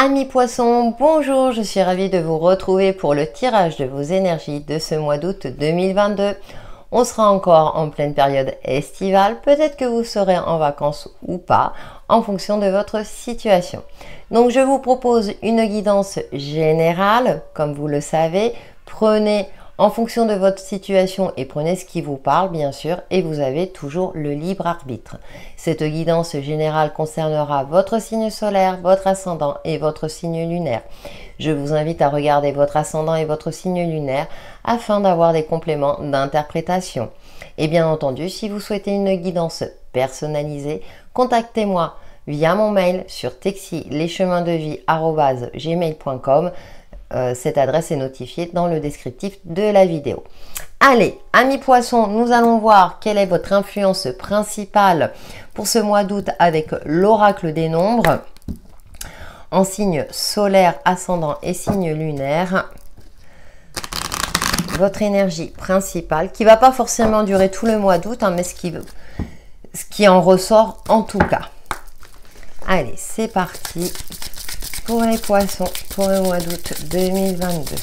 Amis poissons, bonjour, je suis ravie de vous retrouver pour le tirage de vos énergies de ce mois d'août 2022. On sera encore en pleine période estivale, peut-être que vous serez en vacances ou pas, en fonction de votre situation. Donc je vous propose une guidance générale, comme vous le savez, prenez en fonction de votre situation et prenez ce qui vous parle bien sûr et vous avez toujours le libre arbitre. Cette guidance générale concernera votre signe solaire, votre ascendant et votre signe lunaire. Je vous invite à regarder votre ascendant et votre signe lunaire afin d'avoir des compléments d'interprétation. Et bien entendu, si vous souhaitez une guidance personnalisée, contactez-moi via mon mail sur texilecheminsdevie@gmail.com. Cette adresse est notifiée dans le descriptif de la vidéo. Allez, amis poissons, nous allons voir quelle est votre influence principale pour ce mois d'août avec l'oracle des nombres en signe solaire, ascendant et signe lunaire. Votre énergie principale, qui ne va pas forcément durer tout le mois d'août, hein, mais ce qui en ressort en tout cas. Allez, c'est parti pour les poissons pour le mois d'août 2022.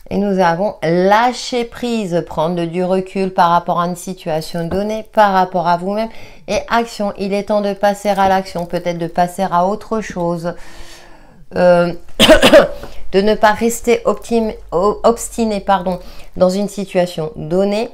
Et nous avons lâcher prise, prendre du recul par rapport à une situation donnée, par rapport à vous-même. Et action, il est temps de passer à l'action, peut-être de passer à autre chose. De ne pas rester obstiné dans une situation donnée.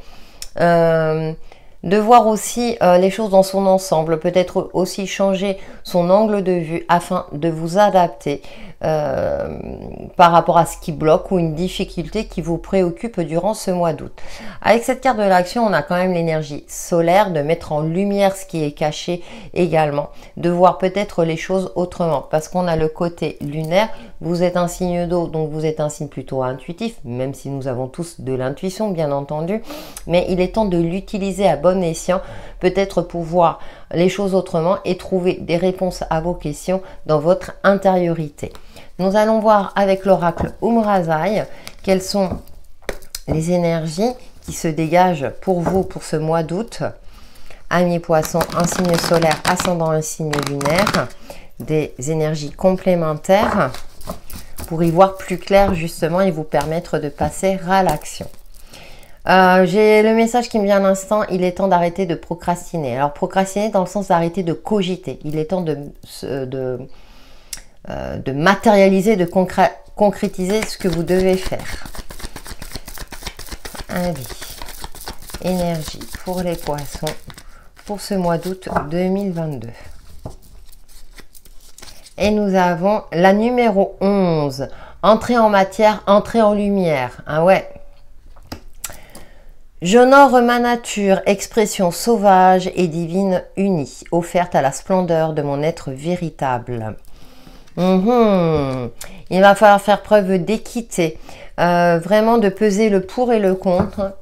De voir aussi les choses dans son ensemble, peut-être aussi changer son angle de vue afin de vous adapter par rapport à ce qui bloque ou une difficulté qui vous préoccupe durant ce mois d'août. Avec cette carte de l'action, on a quand même l'énergie solaire, de mettre en lumière ce qui est caché également, de voir peut-être les choses autrement, parce qu'on a le côté lunaire, vous êtes un signe d'eau, donc vous êtes un signe plutôt intuitif, même si nous avons tous de l'intuition bien entendu, mais il est temps de l'utiliser à bon escient, peut-être pour voir les choses autrement et trouver des réponses à vos questions dans votre intériorité. Nous allons voir avec l'oracle Umrazai quelles sont les énergies qui se dégagent pour vous pour ce mois d'août. Amis poissons, un signe solaire, ascendant un signe lunaire, des énergies complémentaires pour y voir plus clair justement et vous permettre de passer à l'action. J'ai le message qui me vient à l'instant, il est temps d'arrêter de procrastiner. Alors procrastiner dans le sens d'arrêter de cogiter. Il est temps de matérialiser, de concrétiser ce que vous devez faire. Allez, énergie pour les poissons pour ce mois d'août 2022. Et nous avons la numéro 11, entrée en matière, entrée en lumière. Ah ouais. J'honore ma nature, expression sauvage et divine unie, offerte à la splendeur de mon être véritable. Il va falloir faire preuve d'équité, vraiment de peser le pour et le contre.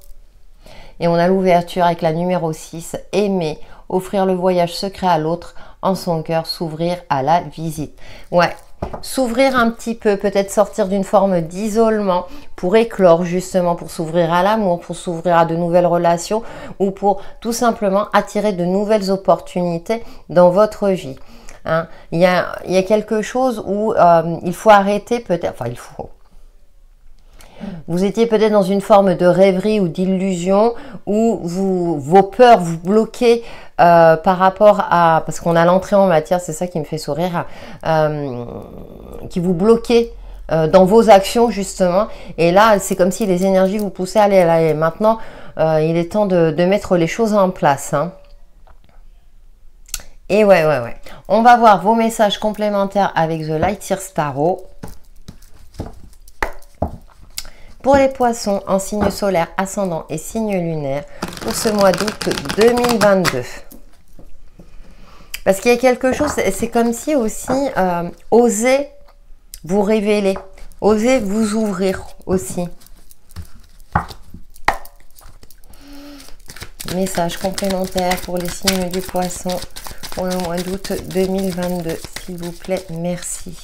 Et on a l'ouverture avec la numéro 6, aimer, offrir le voyage secret à l'autre, en son cœur, s'ouvrir à la visite. Ouais, s'ouvrir un petit peu, peut-être sortir d'une forme d'isolement pour éclore justement, pour s'ouvrir à l'amour, pour s'ouvrir à de nouvelles relations ou pour tout simplement attirer de nouvelles opportunités dans votre vie. Hein. Il y a quelque chose où il faut arrêter peut-être, enfin il faut... Vous étiez peut-être dans une forme de rêverie ou d'illusion où vos peurs vous bloquaient par rapport à... Parce qu'on a l'entrée en matière, c'est ça qui me fait sourire, qui vous bloquait dans vos actions justement. Et là, c'est comme si les énergies vous poussaient à aller. Maintenant, il est temps de mettre les choses en place. Hein. Et ouais. On va voir vos messages complémentaires avec The Light Seers Tarot. Pour les poissons en signe solaire, ascendant et signe lunaire pour ce mois d'août 2022. Parce qu'il y a quelque chose, c'est comme si aussi osez vous révéler, osez vous ouvrir aussi. Message complémentaire pour les signes du poisson pour le mois d'août 2022, s'il vous plaît, merci.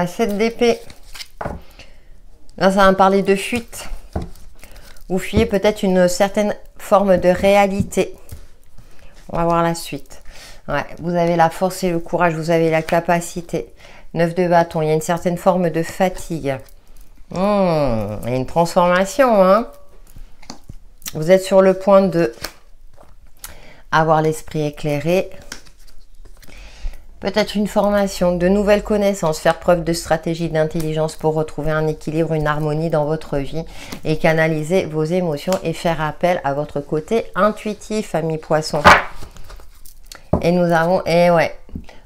7 d'épée. Là, ça va me parler de fuite. Vous fuyez peut-être une certaine forme de réalité. On va voir la suite. Ouais, vous avez la force et le courage, vous avez la capacité. 9 de bâton, il y a une certaine forme de fatigue. Il y a une transformation. Hein. Vous êtes sur le point de avoir l'esprit éclairé. Peut-être une formation, de nouvelles connaissances, faire preuve de stratégie, d'intelligence pour retrouver un équilibre, une harmonie dans votre vie et canaliser vos émotions et faire appel à votre côté intuitif, amis poissons. Et nous avons, et ouais,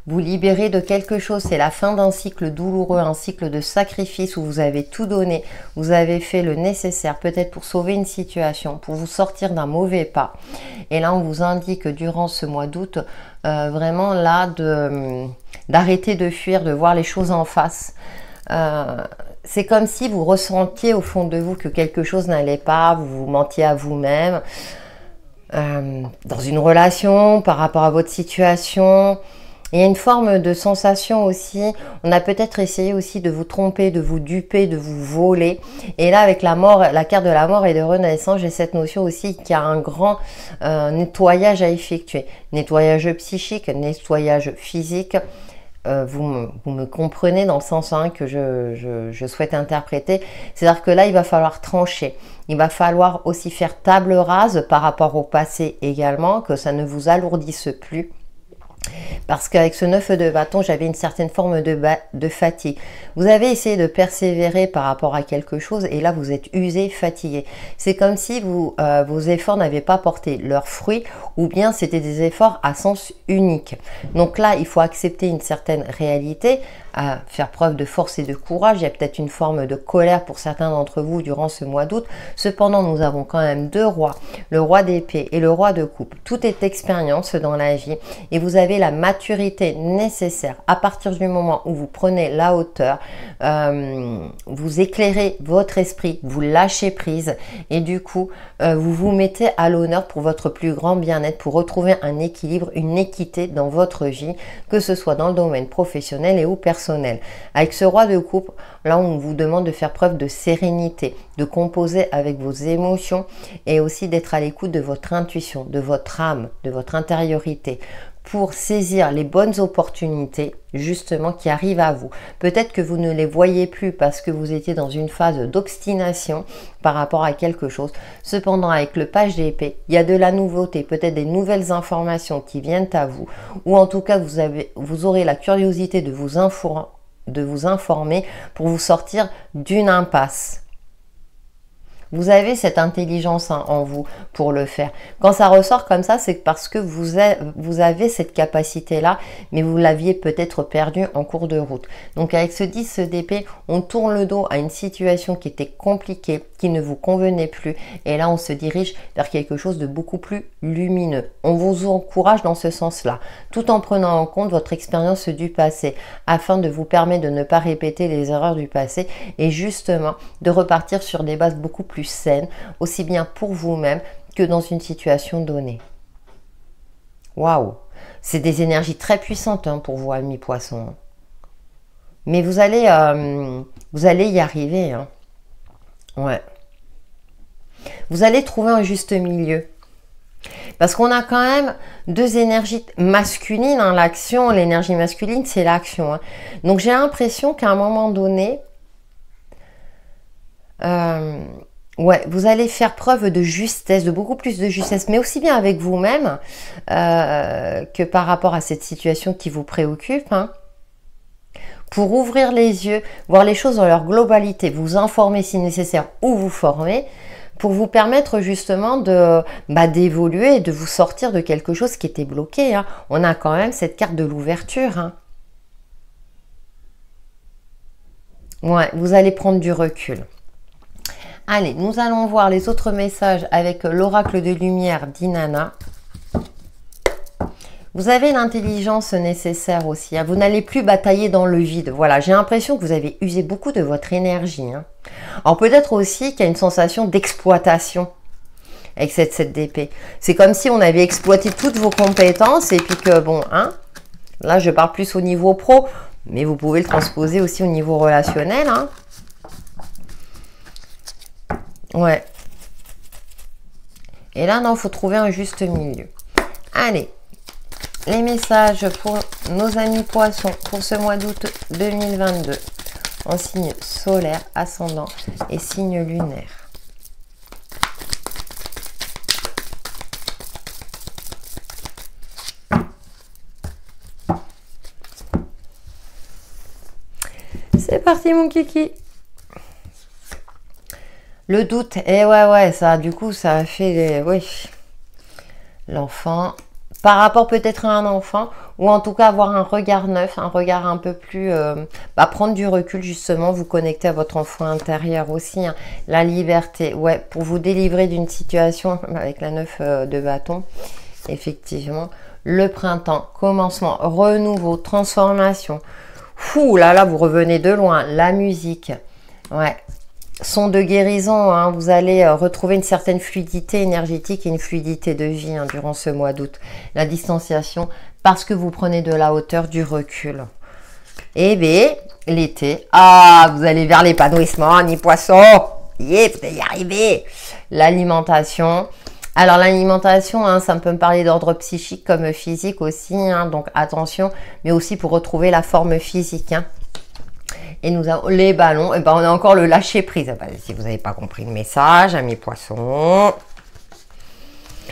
vous libérer de quelque chose, c'est la fin d'un cycle douloureux, un cycle de sacrifice où vous avez tout donné, vous avez fait le nécessaire, peut-être pour sauver une situation, pour vous sortir d'un mauvais pas. Et là, on vous indique durant ce mois d'août, vraiment là, d'arrêter de fuir, de voir les choses en face. C'est comme si vous ressentiez au fond de vous que quelque chose n'allait pas, vous vous mentiez à vous-même. Dans une relation, par rapport à votre situation. Il y a une forme de sensation aussi. On a peut-être essayé aussi de vous tromper, de vous duper, de vous voler. Et là, avec la mort, la carte de la mort et de renaissance, j'ai cette notion aussi qu'il y a un grand nettoyage à effectuer. Nettoyage psychique, nettoyage physique. Vous me comprenez dans le sens que je souhaite interpréter. C'est-à-dire que là, il va falloir trancher. Il va falloir aussi faire table rase par rapport au passé également, que ça ne vous alourdisse plus. Parce qu'avec ce 9 de bâton, j'avais une certaine forme de fatigue. Vous avez essayé de persévérer par rapport à quelque chose et là, vous êtes usé, fatigué. C'est comme si vos efforts n'avaient pas porté leurs fruits ou bien c'était des efforts à sens unique. Donc là, il faut accepter une certaine réalité, faire preuve de force et de courage. Il y a peut-être une forme de colère pour certains d'entre vous durant ce mois d'août. Cependant, nous avons quand même deux rois, le roi d'épée et le roi de coupe. Tout est expérience dans la vie et vous avez la maturité nécessaire à partir du moment où vous prenez la hauteur, vous éclairez votre esprit, vous lâchez prise et du coup vous vous mettez à l'honneur pour votre plus grand bien-être, pour retrouver un équilibre, une équité dans votre vie, que ce soit dans le domaine professionnel et ou personnel. Avec ce roi de coupe, là on vous demande de faire preuve de sérénité, de composer avec vos émotions et aussi d'être à l'écoute de votre intuition, de votre âme, de votre intériorité, pour saisir les bonnes opportunités justement qui arrivent à vous. Peut-être que vous ne les voyez plus parce que vous étiez dans une phase d'obstination par rapport à quelque chose. Cependant, avec le page d'épée, il y a de la nouveauté, peut-être des nouvelles informations qui viennent à vous, ou en tout cas vous aurez la curiosité de vous informer pour vous sortir d'une impasse. Vous avez cette intelligence en vous pour le faire. Quand ça ressort comme ça, c'est parce que vous avez cette capacité-là, mais vous l'aviez peut-être perdue en cours de route. Donc avec ce 10 d'épée, on tourne le dos à une situation qui était compliquée, qui ne vous convenait plus. Et là, on se dirige vers quelque chose de beaucoup plus lumineux. On vous encourage dans ce sens-là, tout en prenant en compte votre expérience du passé, afin de vous permettre de ne pas répéter les erreurs du passé et justement de repartir sur des bases beaucoup plus saine, aussi bien pour vous-même que dans une situation donnée. Waouh! C'est des énergies très puissantes pour vous, amis poissons. Mais vous allez y arriver. Hein. Ouais. Vous allez trouver un juste milieu. Parce qu'on a quand même deux énergies masculines. Hein. L'action, l'énergie masculine, c'est l'action. Hein. Donc j'ai l'impression qu'à un moment donné, ouais, vous allez faire preuve de justesse, de beaucoup plus de justesse, mais aussi bien avec vous-même que par rapport à cette situation qui vous préoccupe. Hein, pour ouvrir les yeux, voir les choses dans leur globalité, vous informer si nécessaire ou vous former, pour vous permettre justement d'évoluer et de vous sortir de quelque chose qui était bloqué. Hein. On a quand même cette carte de l'ouverture. Hein. Ouais, vous allez prendre du recul. Allez, nous allons voir les autres messages avec l'oracle de lumière d'Inanna. Vous avez l'intelligence nécessaire aussi. Hein. Vous n'allez plus batailler dans le vide. Voilà, j'ai l'impression que vous avez usé beaucoup de votre énergie. Hein. Alors peut-être aussi qu'il y a une sensation d'exploitation avec cette 7 d'épée. C'est comme si on avait exploité toutes vos compétences et puis que bon, hein, là je parle plus au niveau pro. Mais vous pouvez le transposer aussi au niveau relationnel. Hein. Ouais. Et là, non, il faut trouver un juste milieu. Allez, les messages pour nos amis poissons pour ce mois d'août 2022 en signe solaire, ascendant et signe lunaire. C'est parti mon kiki. Le doute, et ouais, ça, du coup, ça a fait, oui, l'enfant, par rapport peut-être à un enfant, ou en tout cas avoir un regard neuf, un regard un peu plus, prendre du recul justement, vous connecter à votre enfant intérieur aussi, hein, la liberté, ouais, pour vous délivrer d'une situation avec la 9 de bâton, effectivement, le printemps, commencement, renouveau, transformation, fou, là, vous revenez de loin, la musique, ouais, son de guérison, hein, vous allez retrouver une certaine fluidité énergétique et une fluidité de vie hein, durant ce mois d'août. La distanciation, parce que vous prenez de la hauteur, du recul. Et bien, l'été, vous allez vers l'épanouissement, ni poisson, yeah, vous allez y arriver. L'alimentation. Alors l'alimentation, hein, ça peut me parler d'ordre psychique comme physique aussi, hein, donc attention, mais aussi pour retrouver la forme physique. Hein. Et nous avons les ballons. Et ben on a encore le lâcher prise. Si vous n'avez pas compris le message, amis poissons.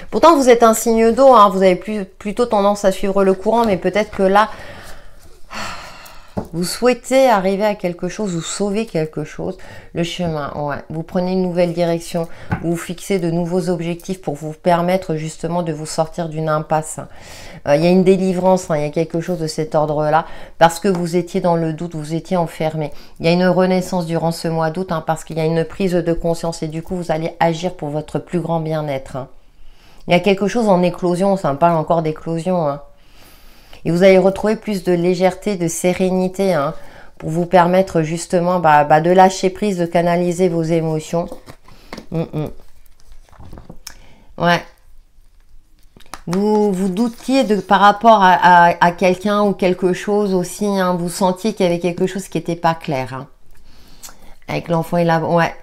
Pourtant, vous êtes un signe d'eau. Hein, vous avez plutôt tendance à suivre le courant. Mais peut-être que là, vous souhaitez arriver à quelque chose, vous sauver quelque chose. Le chemin, ouais. Vous prenez une nouvelle direction. Vous fixez de nouveaux objectifs pour vous permettre justement de vous sortir d'une impasse. Il y a une délivrance, hein, il y a quelque chose de cet ordre-là, parce que vous étiez dans le doute, vous étiez enfermé. Il y a une renaissance durant ce mois d'août, hein, parce qu'il y a une prise de conscience et du coup, vous allez agir pour votre plus grand bien-être. Hein. Il y a quelque chose en éclosion, ça me parle encore d'éclosion. Hein. Et vous allez retrouver plus de légèreté, de sérénité, hein, pour vous permettre justement de lâcher prise, de canaliser vos émotions. Ouais. Vous doutiez par rapport à quelqu'un ou quelque chose aussi, hein, vous sentiez qu'il y avait quelque chose qui n'était pas clair. Hein. Avec l'enfant et la... Ouais.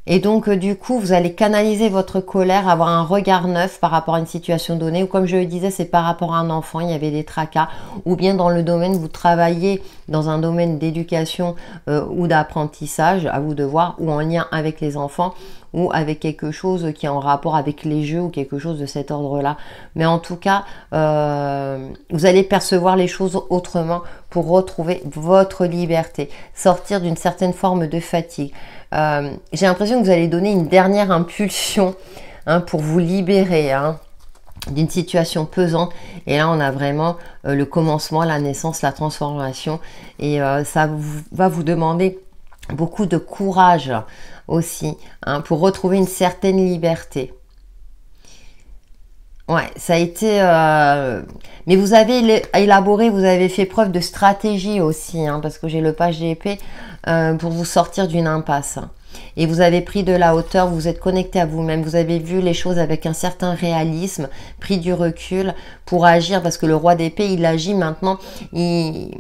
Et donc, du coup, vous allez canaliser votre colère, avoir un regard neuf par rapport à une situation donnée. Ou comme je le disais, c'est par rapport à un enfant, il y avait des tracas. Ou bien dans le domaine, vous travaillez dans un domaine d'éducation ou d'apprentissage, à vous de voir, ou en lien avec les enfants, ou avec quelque chose qui est en rapport avec les jeux, ou quelque chose de cet ordre-là. Mais en tout cas, vous allez percevoir les choses autrement pour retrouver votre liberté. Sortir d'une certaine forme de fatigue. J'ai l'impression que vous allez donner une dernière impulsion hein, pour vous libérer hein, d'une situation pesante. Et là, on a vraiment le commencement, la naissance, la transformation. Et ça va vous demander beaucoup de courage aussi hein, pour retrouver une certaine liberté. Ouais, ça a été... Mais vous avez élaboré, vous avez fait preuve de stratégie aussi, hein, parce que j'ai le page d'épée pour vous sortir d'une impasse. Et vous avez pris de la hauteur, vous êtes connecté à vous-même, vous avez vu les choses avec un certain réalisme, pris du recul pour agir, parce que le roi d'épée, il agit maintenant, il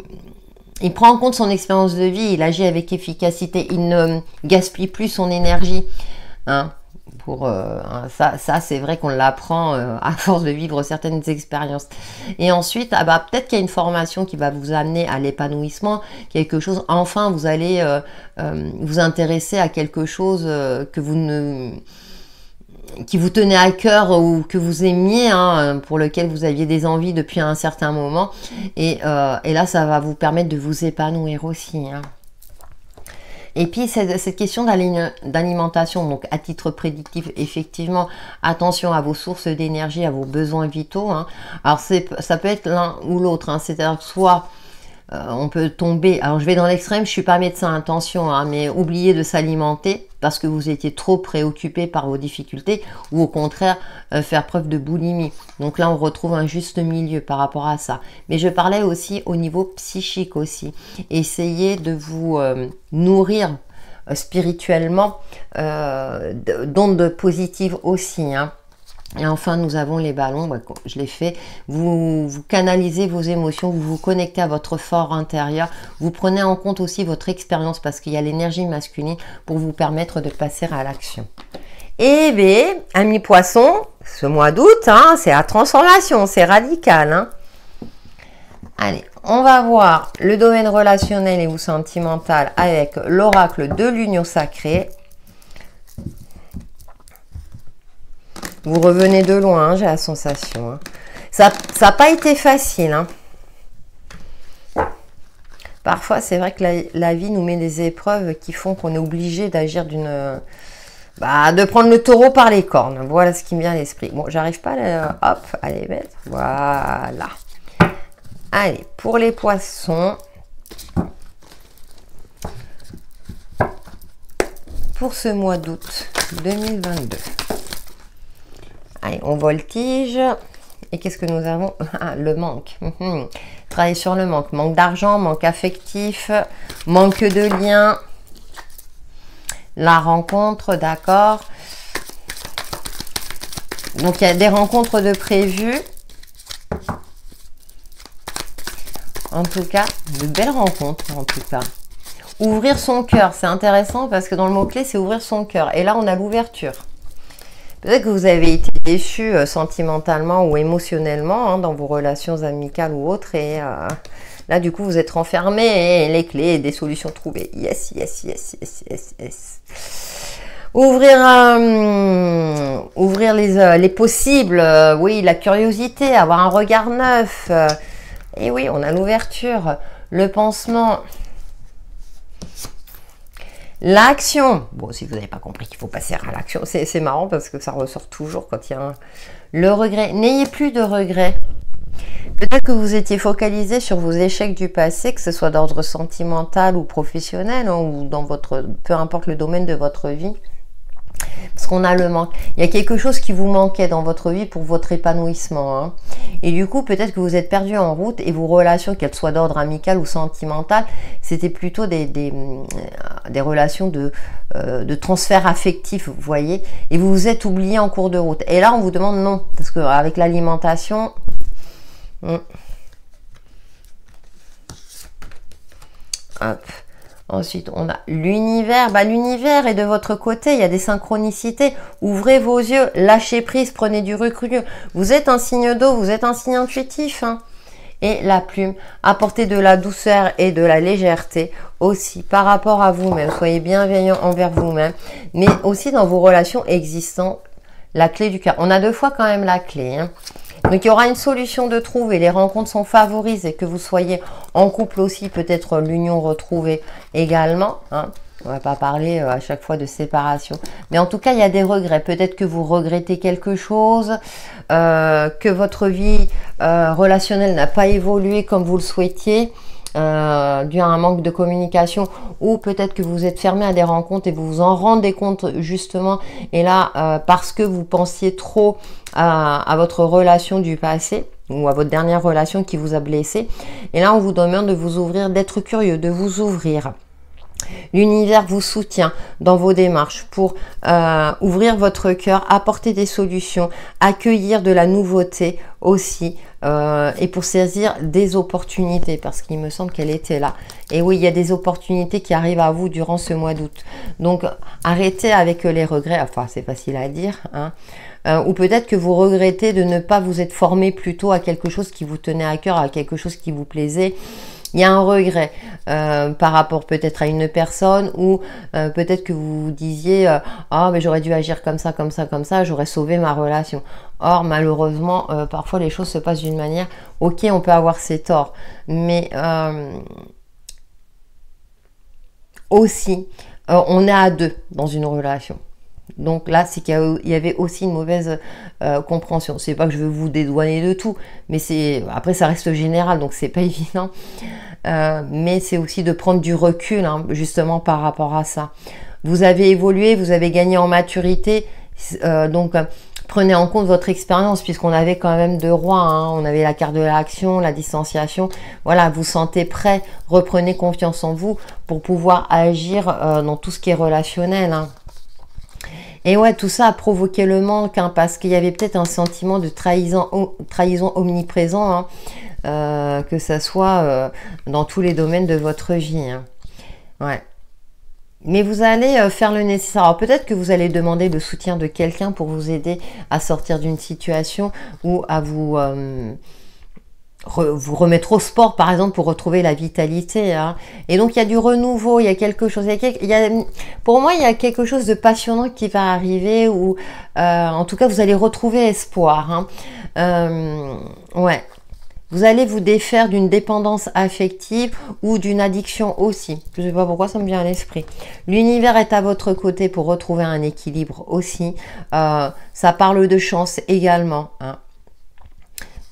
prend en compte son expérience de vie, il agit avec efficacité, il ne gaspille plus son énergie. Hein. Ça c'est vrai qu'on l'apprend à force de vivre certaines expériences. Et ensuite, peut-être qu'il y a une formation qui va vous amener à l'épanouissement, quelque chose, enfin vous allez vous intéresser à quelque chose qui vous tenait à cœur ou que vous aimiez, hein, pour lequel vous aviez des envies depuis un certain moment. Et là, ça va vous permettre de vous épanouir aussi. Hein. Et puis, cette question d'alimentation, donc à titre prédictif, effectivement, attention à vos sources d'énergie, à vos besoins vitaux. Hein. Alors, ça peut être l'un ou l'autre. Hein. C'est-à-dire que soit on peut tomber... Alors, je vais dans l'extrême, je ne suis pas médecin, attention, hein, mais oublier de s'alimenter parce que vous étiez trop préoccupé par vos difficultés ou au contraire, faire preuve de boulimie. Donc là, on retrouve un juste milieu par rapport à ça. Mais je parlais aussi au niveau psychique aussi. Essayez de vous nourrir spirituellement d'ondes positives aussi, hein. Et enfin, nous avons les ballons, je l'ai fait, vous canalisez vos émotions, vous vous connectez à votre fort intérieur, vous prenez en compte aussi votre expérience parce qu'il y a l'énergie masculine pour vous permettre de passer à l'action. Et bien, amis poissons, ce mois d'août, hein, c'est la transformation, c'est radical. Hein. Allez, on va voir le domaine relationnel et ou sentimental avec l'oracle de l'union sacrée. Vous revenez de loin, hein, j'ai la sensation. Hein. Ça n'a pas été facile. Hein. Parfois, c'est vrai que la vie nous met des épreuves qui font qu'on est obligé d'agir de prendre le taureau par les cornes. Voilà ce qui me vient à l'esprit. Bon, j'arrive pas à... Hop, allez, mettre. Voilà. Allez, pour les poissons. Pour ce mois d'août 2022. Allez, on voltige. Et qu'est-ce que nous avons? Ah, le manque. Travailler sur le manque. Manque d'argent, manque affectif, manque de lien. La rencontre, d'accord. Donc, il y a des rencontres de prévues. En tout cas, de belles rencontres, en tout cas. Ouvrir son cœur, c'est intéressant parce que dans le mot-clé, c'est ouvrir son cœur. Et là, on a l'ouverture. Peut-être que vous avez été déçu sentimentalement ou émotionnellement hein, dans vos relations amicales ou autres. Et là, du coup, vous êtes renfermé et les clés et des solutions trouvées. Yes, yes, yes, yes, yes, yes. Ouvrir les possibles. Oui, la curiosité, avoir un regard neuf. Et oui, on a l'ouverture, le pansement. L'action. Bon, si vous n'avez pas compris qu'il faut passer à l'action, c'est marrant parce que ça ressort toujours quand il y a le regret. N'ayez plus de regrets. Peut-être que vous étiez focalisé sur vos échecs du passé, que ce soit d'ordre sentimental ou professionnel, hein, ou dans votre, peu importe le domaine de votre vie. Parce qu'on a le manque. Il y a quelque chose qui vous manquait dans votre vie pour votre épanouissement. Hein. Et du coup, peut-être que vous êtes perdu en route et vos relations, qu'elles soient d'ordre amical ou sentimental, c'était plutôt des relations de transfert affectif, vous voyez. Et vous vous êtes oublié en cours de route. Et là, on vous demande non. Parce qu'avec l'alimentation... Hop. Ensuite, on a l'univers. L'univers est de votre côté. Il y a des synchronicités. Ouvrez vos yeux. Lâchez prise. Prenez du recul. Vous êtes un signe d'eau. Vous êtes un signe intuitif. Hein. Et la plume. Apportez de la douceur et de la légèreté aussi par rapport à vous-même. Soyez bienveillant envers vous-même. Mais aussi dans vos relations existantes. La clé du cœur. On a deux fois quand même la clé. Hein. Donc, il y aura une solution de trouver. Les rencontres sont favorisées. Que vous soyez en couple aussi, peut-être l'union retrouvée également. Hein. On ne va pas parler à chaque fois de séparation. Mais en tout cas, il y a des regrets. Peut-être que vous regrettez quelque chose, que votre vie relationnelle n'a pas évolué comme vous le souhaitiez. Dû à un manque de communication, ou peut-être que vous êtes fermé à des rencontres et vous vous en rendez compte justement, et là parce que vous pensiez trop à votre relation du passé ou à votre dernière relation qui vous a blessé, et là on vous demande de vous ouvrir, d'être curieux, de vous ouvrir. L'univers vous soutient dans vos démarches pour ouvrir votre cœur, apporter des solutions, accueillir de la nouveauté aussi et pour saisir des opportunités parce qu'il me semble qu'elle était là. Et oui, il y a des opportunités qui arrivent à vous durant ce mois d'août. Donc, arrêtez avec les regrets. Enfin, c'est facile à dire. Hein. Ou peut-être que vous regrettez de ne pas vous être formé plutôt à quelque chose qui vous tenait à cœur, à quelque chose qui vous plaisait. Il y a un regret par rapport peut-être à une personne, ou peut-être que vous vous disiez ah mais j'aurais dû agir comme ça, comme ça, comme ça, j'aurais sauvé ma relation. Or malheureusement parfois les choses se passent d'une manière, ok on peut avoir ses torts, mais aussi on est à deux dans une relation. Donc là, c'est qu'il y avait aussi une mauvaise compréhension. C'est pas que je veux vous dédouaner de tout, mais c'est après ça reste général, donc c'est pas évident. Mais c'est aussi de prendre du recul, hein, justement par rapport à ça. Vous avez évolué, vous avez gagné en maturité, donc prenez en compte votre expérience, puisqu'on avait quand même deux rois, hein. On avait la carte de l'action, la distanciation. Voilà, vous sentez prêt, reprenez confiance en vous pour pouvoir agir dans tout ce qui est relationnel. Hein. Et ouais, tout ça a provoqué le manque, hein, parce qu'il y avait peut-être un sentiment de trahison omniprésent, hein, que ça soit dans tous les domaines de votre vie. Hein. Ouais. Mais vous allez faire le nécessaire. Alors peut-être que vous allez demander le soutien de quelqu'un pour vous aider à sortir d'une situation ou à vous remettre au sport, par exemple, pour retrouver la vitalité. Hein. Et donc, il y a du renouveau, il y a quelque chose. Pour moi, il y a quelque chose de passionnant qui va arriver, ou en tout cas, vous allez retrouver espoir. Hein. Ouais. Vous allez vous défaire d'une dépendance affective ou d'une addiction aussi. Je ne sais pas pourquoi ça me vient à l'esprit. L'univers est à votre côté pour retrouver un équilibre aussi. Ça parle de chance également. Hein.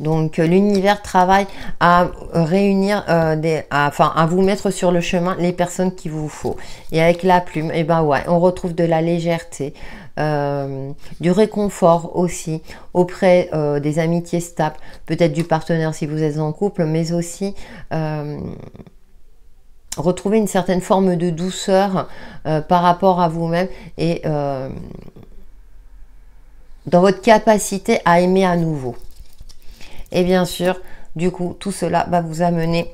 Donc l'univers travaille à réunir, à vous mettre sur le chemin les personnes qu'il vous faut. Et avec la plume, et ben ouais, on retrouve de la légèreté, du réconfort aussi auprès des amitiés stables, peut-être du partenaire si vous êtes en couple, mais aussi retrouver une certaine forme de douceur par rapport à vous-même et dans votre capacité à aimer à nouveau. Et bien sûr, du coup, tout cela va vous amener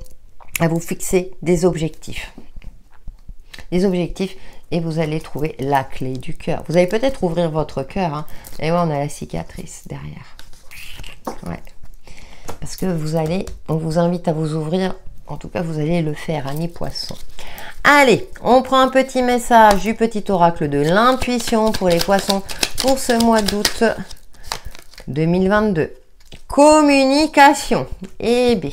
à vous fixer des objectifs. Des objectifs, et vous allez trouver la clé du cœur. Vous allez peut-être ouvrir votre cœur. Hein, et ouais, on a la cicatrice derrière. Ouais. Parce que on vous invite à vous ouvrir. En tout cas, vous allez le faire, Amis Poissons. Allez, on prend un petit message du petit oracle de l'intuition pour les poissons pour ce mois d'août 2022. Communication. Eh bien.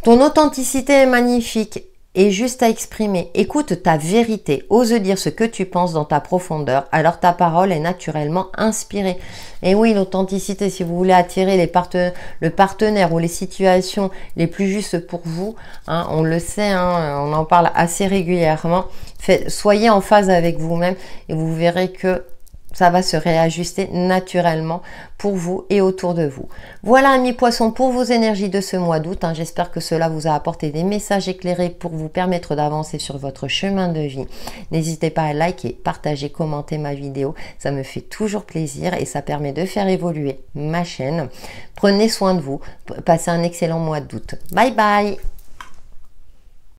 Ton authenticité est magnifique et juste à exprimer. Écoute ta vérité. Ose dire ce que tu penses dans ta profondeur. Alors ta parole est naturellement inspirée. Et oui, l'authenticité, si vous voulez attirer le partenaire ou les situations les plus justes pour vous, hein, on le sait, hein, on en parle assez régulièrement. Soyez en phase avec vous-même et vous verrez que ça va se réajuster naturellement pour vous et autour de vous. Voilà, Amis Poissons, pour vos énergies de ce mois d'août. Hein. J'espère que cela vous a apporté des messages éclairés pour vous permettre d'avancer sur votre chemin de vie. N'hésitez pas à liker, partager, commenter ma vidéo. Ça me fait toujours plaisir et ça permet de faire évoluer ma chaîne. Prenez soin de vous. Passez un excellent mois d'août. Bye bye!